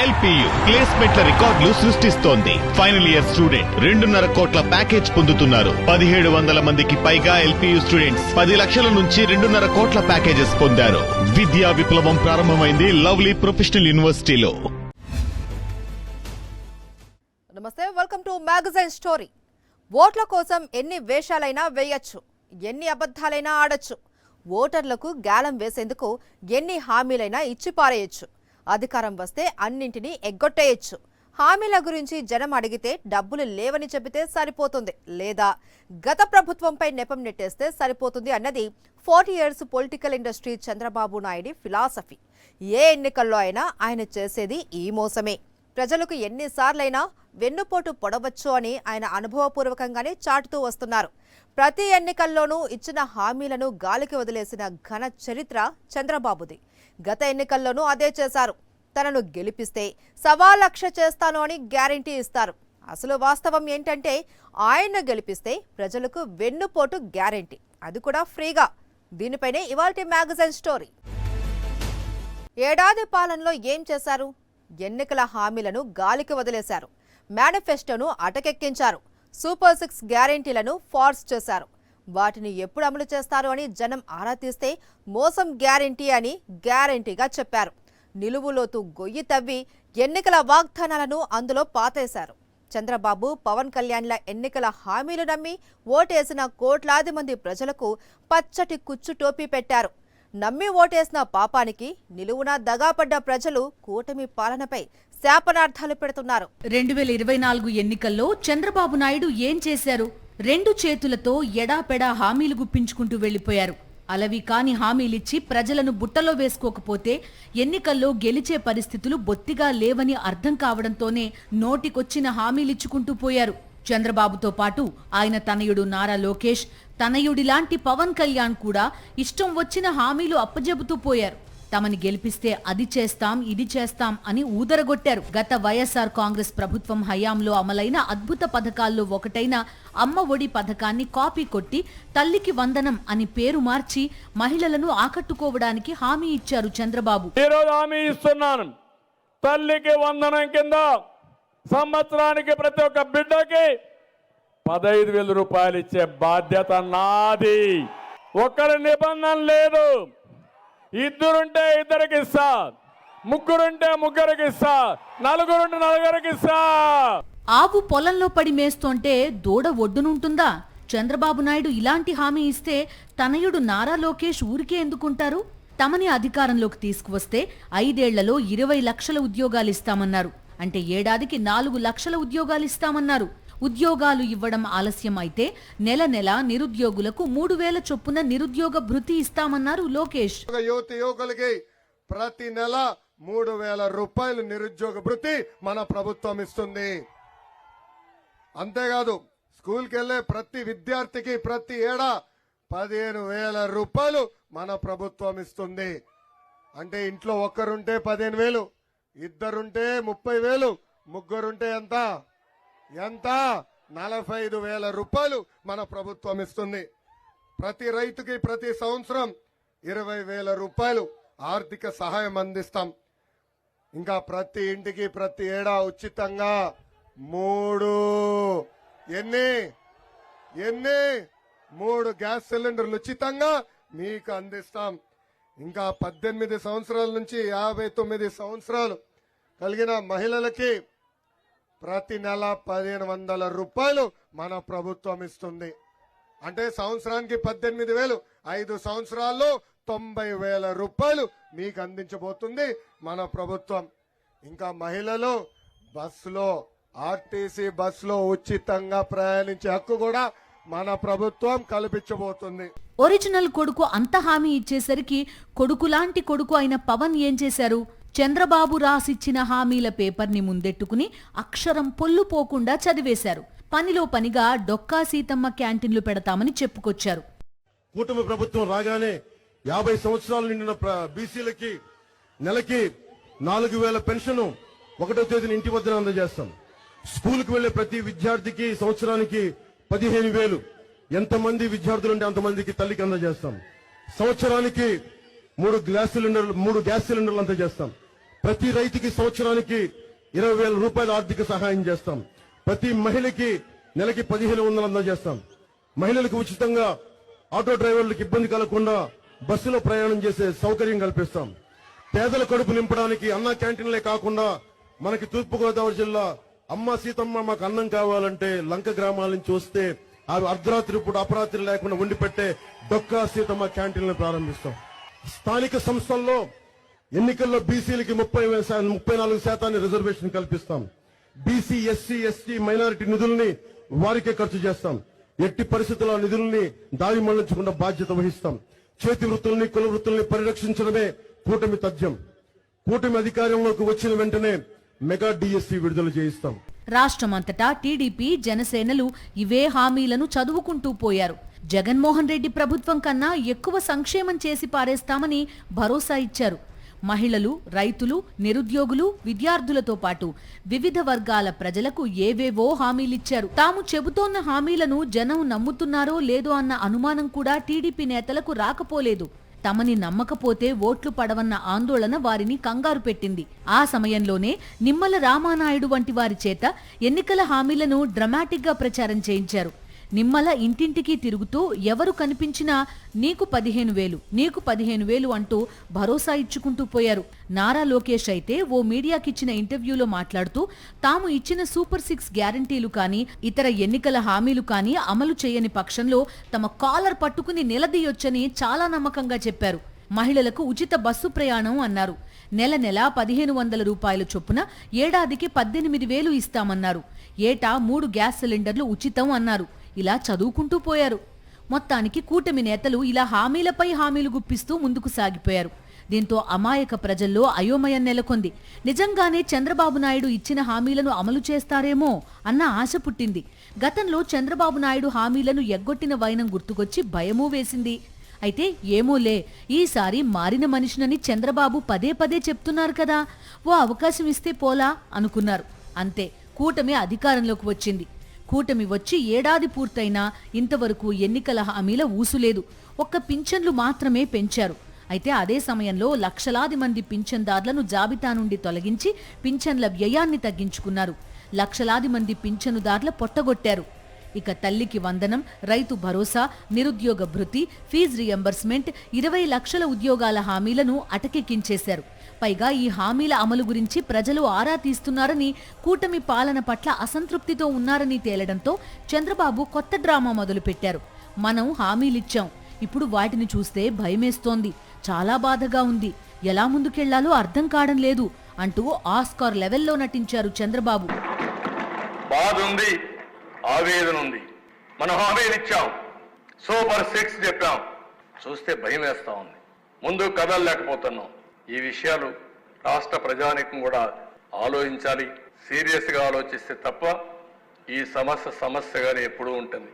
LPU ప్లేస్మెంట్ల రికార్డులు సృష్టిస్తోంది. Final year student 2.5 కోట్ల ప్యాకేజ్ పొందుతున్నారు. 1700 మందికి పైగా ఎల్పియు స్టూడెంట్స్ 10 లక్షల నుంచి 2.5 కోట్ల ప్యాకేజెస్ పొందారు. విద్యా విప్లవం ప్రారంభమైంది లవ్లీ ప్రొఫెషనల్ యూనివర్సిటీలో. నమస్తే, వెల్కమ్ టు మ్యాగజైన్ స్టోరీ. ఓట్ల కోసం ఎన్ని వేషాలైనా వేయొచ్చు, ఎన్ని అబద్ధాలైనా ఆడొచ్చు, ఓటర్లకు గాలం వేసేందుకు ఎన్ని హామీలైనా ఇచ్చి పారేయచ్చు. అధికారం వస్తే అన్నింటినీ ఎగ్గొట్టేయచ్చు. హామీల గురించి జనం అడిగితే డబ్బులు లేవని చెబితే సరిపోతుంది, లేదా గత ప్రభుత్వంపై నెపం నెట్టేస్తే సరిపోతుంది అన్నది 40 years political industry Chandrababu Naidu philosophy. ఏ ఎన్నికల్లో అయినా ఆయన చేసేది ఈ మోసమే. ప్రజలకు ఎన్నిసార్లైనా వెన్నుపోటు పొడవచ్చు అని ఆయన అనుభవపూర్వకంగానే చాటుతూ వస్తున్నారు. ప్రతి ఎన్నికల్లోనూ ఇచ్చిన హామీలను గాలికి వదిలేసిన ఘన చరిత్ర చంద్రబాబుది. గత ఎన్నికల్లోనూ అదే చేశారు. తనను గెలిపిస్తే 1,00,000 చేస్తాను అని గ్యారంటీ ఇస్తారు. అసలు వాస్తవం ఏంటంటే ఆయన్ను గెలిపిస్తే ప్రజలకు వెన్నుపోటు గ్యారంటీ, అది కూడా ఫ్రీగా. దీనిపైనే ఇవాల్టి మ్యాగజైన్ స్టోరీ. ఏడాది పాలనలో ఏం చేశారు? ఎన్నికల హామీలను గాలికి వదిలేశారు. మేనిఫెస్టోను అటకెక్కించారు. సూపర్ 6 గ్యారంటీలను ఫార్స్ చేశారు. వాటిని ఎప్పుడు అమలు చేస్తారు అని జనం ఆరా తీస్తే మోసం గ్యారంటీ అని గ్యారంటీగా చెప్పారు. నిలువులోతు గొయ్యి తవ్వి ఎన్నికల వాగ్దానాలను అందులో పాతేశారు. చంద్రబాబు, పవన్ కళ్యాణ్ల ఎన్నికల హామీలు నమ్మి ఓటేసిన కోట్లాది మంది ప్రజలకు పచ్చటి కుచ్చు టోపీ పెట్టారు. నమ్మి ఓటేసిన పాపానికి నిలువునా దగాపడ్డ ప్రజలు కూటమి పాలనపై శాపనార్థాలు పెడుతున్నారు. 2024 ఎన్నికల్లో చంద్రబాబు నాయుడు ఏం చేశారు? 2 చేతులతో ఎడాపెడా హామీలు గుప్పించుకుంటూ వెళ్లిపోయారు. అలవి కాని హామీలిచ్చి ప్రజలను బుట్టలో వేసుకోకపోతే ఎన్నికల్లో గెలిచే పరిస్థితులు బొత్తిగా లేవని అర్థం కావడంతోనే నోటికొచ్చిన హామీలిచ్చుకుంటూ పోయారు. చంద్రబాబుతో పాటు ఆయన తనయుడు నారా లోకేష్, తనయుడిలాంటి పవన్ కళ్యాణ్ కూడా ఇష్టం వచ్చిన హామీలు అప్పజెబుతూ పోయారు. తమని గెలిపిస్తే అది చేస్తాం, ఇది చేస్తాం అని ఊదరగొట్టారు. గత వైఎస్ఆర్ కాంగ్రెస్ ప్రభుత్వం హయాంలో అమలైన అద్భుత పథకాల్లో ఒకటైన అమ్మ ఒడి పథకాన్ని కాపీ కొట్టి తల్లికి వందనం అని పేరు మార్చి మహిళలను ఆకట్టుకోవడానికి హామీ ఇచ్చారు చంద్రబాబు. హామీ ఇస్తున్నాను, తల్లికి వందనం కింద సంవత్సరానికి ప్రతి ఒక్క బిడ్డకి 15,000 రూపాయలు ఇచ్చే బాధ్యత నాది. ఒక్కరి నిబంధన లేదు. ఇద్దరుంటే ఇద్దరికి ఇస్తా, ముగ్గురుంటే ముగ్గురికి ఇస్తా, నలుగురుంటే నలుగురికి ఇస్తా. ఆవు పొలంలో పడి మేస్తుంటే దూడ ఒడ్డునుంటుందా? చంద్రబాబు నాయుడు ఇలాంటి హామీ ఇస్తే తనయుడు నారా లోకేష్ ఊరికే ఎందుకుంటారు? తమని అధికారంలోకి తీసుకువస్తే 5 ఏళ్లలో 20 లక్షల ఉద్యోగాలు ఇస్తామన్నారు. అంటే ఏడాదికి 4 లక్షల ఉద్యోగాలు ఇస్తామన్నారు. ఉద్యోగాలు ఇవ్వడం ఆలస్యం అయితే నెల నెల నిరుద్యోగులకు 3,000 చొప్పున నిరుద్యోగ భృతి ఇస్తామన్నారు లోకేష్. యువకులకి ప్రతి నెల 3,000 రూపాయలు నిరుద్యోగ భృతి మన ప్రభుత్వం ఇస్తుంది. అంతేకాదు స్కూల్కి వెళ్లే ప్రతి విద్యార్థికి ప్రతి ఏడా 15,000 రూపాయలు మన ప్రభుత్వం ఇస్తుంది. అంటే ఇంట్లో ఒక్కరుంటే 15,000, ఇద్దరుంటే 30,000, ముగ్గురుంటే ఎంత 45,000 రూపాయలు మన ప్రభుత్వం ఇస్తుంది. ప్రతి రైతుకి ప్రతి సంవత్సరం 20,000 రూపాయలు ఆర్థిక సహాయం అందిస్తాం. ఇంకా ప్రతి ఇంటికి ప్రతి ఏడా ఉచితంగా 3 గ్యాస్ సిలిండర్లు ఉచితంగా మీకు అందిస్తాం. ఇంకా 18 సంవత్సరాల నుంచి 59 సంవత్సరాలు కలిగిన మహిళలకి ప్రతి నెల 1,500 రూపాయలు మన ప్రభుత్వం ఇస్తుంది. అంటే సంవత్సరానికి 18,000, 5 సంవత్సరాల్లో 90,000 రూపాయలు మీకు అందించబోతుంది మన ప్రభుత్వం. ఇంకా మహిళలు బస్సులో, ఆర్టీసీ బస్సులో ఉచితంగా ప్రయాణించే హక్కు కూడా మన ప్రభుత్వం కల్పించబోతుంది. ఒరిజినల్ కొడుకు అంత హామీ ఇచ్చేసరికి కొడుకులాంటి కొడుకు అయిన పవన్ ఏం చేశారు? చంద్రబాబు రాసిచ్చిన హామీల పేపర్ని ముందెట్టుకుని అక్షరం పొల్లుపోకుండా చదివేశారు. పనిలో పనిగా డొక్కా సీతమ్మ క్యాంటీన్లు పెడతామని చెప్పుకొచ్చారు. కూటమి ప్రభుత్వం రాగానే 50 సంవత్సరాలు నిండిన బీసీలకి నెలకి 4,000 పెన్షన్ 1వ తేదీన ఇంటి వద్దన అందజేస్తాం. స్కూల్కి వెళ్లే ప్రతి విద్యార్థికి సంవత్సరానికి 15,000, ఎంతమంది విద్యార్థులు ఉంటే అంతమందికి తల్లికి అందజేస్తాం. సంవత్సరానికి 3 గ్యాస్ సిలిండర్లు అందజేస్తాం. ప్రతి రైతుకి సంవత్సరానికి 20,000 రూపాయల ఆర్థిక సహాయం చేస్తాం. ప్రతి మహిళకి నెలకి 1,500 అందజేస్తాం. మహిళలకు ఉచితంగా ఆటో డ్రైవర్లకు ఇబ్బంది కలగకుండా బస్సులో ప్రయాణం చేసే సౌకర్యం కల్పిస్తాం. పేదల కడుపు నింపడానికి అన్న క్యాంటీన్లే కాకుండా మనకి తూర్పుగోదావరి జిల్లా అమ్మ సీతమ్మ మాకు అన్నం కావాలంటే లంక గ్రామాల నుంచి వస్తే అవి అర్ధరాత్రి పూట అపరాత్రి లేకుండా వండి పెట్టే డొక్కా సీతమ్మ క్యాంటీన్లను ప్రారంభిస్తాం. స్థానిక సంస్థల్లో ఎన్నికల్లో బీసీలకి 34% రిజర్వేషన్ కల్పిస్తాం. బీసీ, ఎస్సీ, ఎస్టీ, మైనారిటీ నిధుల్ని వారికే ఖర్చు చేస్తాం. ఎట్టి పరిస్థితుల్లో నిధుల్ని దారి మళ్లించకుండా బాధ్యత వహిస్తాం. చేతి వృత్తుల్ని, కుల వృత్తుల్ని పరిరక్షించడమే కూటమి తథ్యం. కూటమి అధికారంలోకి వచ్చిన వెంటనే మెగా డిఎస్సి విడుదల చేయిస్తాం. రాష్ట్రమంతటా టీడీపీ, జనసేనలు ఇవే హామీలను చదువుకుంటూ పోయారు. జగన్మోహన్ రెడ్డి ప్రభుత్వం కన్నా ఎక్కువ సంక్షేమం చేసి పారేస్తామని భరోసా ఇచ్చారు. మహిళలు, రైతులు, నిరుద్యోగులు, విద్యార్థులతో పాటు వివిధ వర్గాల ప్రజలకు ఏవేవో హామీలిచ్చారు. తాము చెబుతోన్న హామీలను జనం నమ్ముతున్నారో లేదో అన్న అనుమానం కూడా టీడీపీ నేతలకు రాకపోలేదు. తమని నమ్మకపోతే ఓట్లు పడవన్న ఆందోళన వారిని కంగారు పెట్టింది. ఆ సమయంలోనే నిమ్మల రామానాయుడు వంటి వారి చేత ఎన్నికల హామీలను డ్రమాటిక్గా ప్రచారం చేయించారు. నిమ్మల ఇంటింటికి తిరుగుతూ ఎవరు కనిపించినా నీకు 15,000, నీకు 15,000 అంటూ భరోసా ఇచ్చుకుంటూ పోయారు. నారా లోకేష్ అయితే ఓ మీడియాకిచ్చిన ఇంటర్వ్యూలో మాట్లాడుతూ తాము ఇచ్చిన సూపర్ 6 గ్యారంటీలు కానీ ఇతర ఎన్నికల హామీలు కానీ అమలు చేయని పక్షంలో తమ కాలర్ పట్టుకుని నిలదీయొచ్చని చాలా నమ్మకంగా చెప్పారు. మహిళలకు ఉచిత బస్సు ప్రయాణం అన్నారు. నెల 1,500 రూపాయల చొప్పున ఏడాదికి 18,000 ఇస్తామన్నారు. ఏటా 3 గ్యాస్ సిలిండర్లు ఉచితం అన్నారు. ఇలా చదువుకుంటూ పోయారు. మొత్తానికి కూటమి నేతలు ఇలా హామీలపై హామీలు గుప్పిస్తూ ముందుకు సాగిపోయారు. దీంతో అమాయక ప్రజల్లో అయోమయం నెలకొంది. నిజంగానే చంద్రబాబు నాయుడు ఇచ్చిన హామీలను అమలు చేస్తారేమో అన్న ఆశ పుట్టింది. గతంలో చంద్రబాబు నాయుడు హామీలను ఎగ్గొట్టిన వైనం గుర్తుకొచ్చి భయమూ వేసింది. అయితే ఏమోలే, ఈసారి మారిన మనిషినని చంద్రబాబు పదే పదే చెప్తున్నారు కదా, ఓ అవకాశం ఇస్తే పోలా అనుకున్నారు. అంతే, కూటమి అధికారంలోకి వచ్చింది. కూటమి వచ్చి ఏడాది పూర్తయినా ఇంతవరకు ఎన్నికల హామీల ఊసులేదు. ఒక్క పింఛన్లు మాత్రమే పెంచారు. అయితే అదే సమయంలో లక్షలాది మంది పింఛన్దారులను జాబితా నుండి తొలగించి పింఛన్ల వ్యయాన్ని తగ్గించుకున్నారు. లక్షలాది మంది పింఛనుదారుల పొట్టగొట్టారు. ఇక తల్లికి వందనం, రైతు భరోసా, నిరుద్యోగ భృతి, ఫీజు రియంబర్స్మెంట్, 20 లక్షల ఉద్యోగాల హామీలను అటకెక్కించేశారు. పైగా ఈ హామీల అమలు గురించి ప్రజలు ఆరా తీస్తున్నారని, కూటమి పాలన పట్ల అసంతృప్తితో ఉన్నారని తేలడంతో చంద్రబాబు కొత్త డ్రామా మొదలుపెట్టారు. మనం హామీలిచ్చాం, ఇప్పుడు వాటిని చూస్తే భయమేస్తోంది, చాలా బాధగా ఉంది, ఎలా ముందుకెళ్లాలో అర్థం కావడం లేదు అంటూ ఆస్కార్ లెవెల్లో నటించారు చంద్రబాబు. బాధ ఉంది, ఆవేదన ఉంది. మనం హామీలిచ్చాం, సూపర్ 6 చెప్పాం, చూస్తే భయం వేస్తా ఉంది, ముందు కదలలేకపోతున్నాం. ఈ విషయాలు రాష్ట్ర ప్రజానీకం కూడా ఆలోచించాలి. సీరియస్గా ఆలోచిస్తే తప్ప ఈ సమస్యగానే ఎప్పుడూ ఉంటుంది.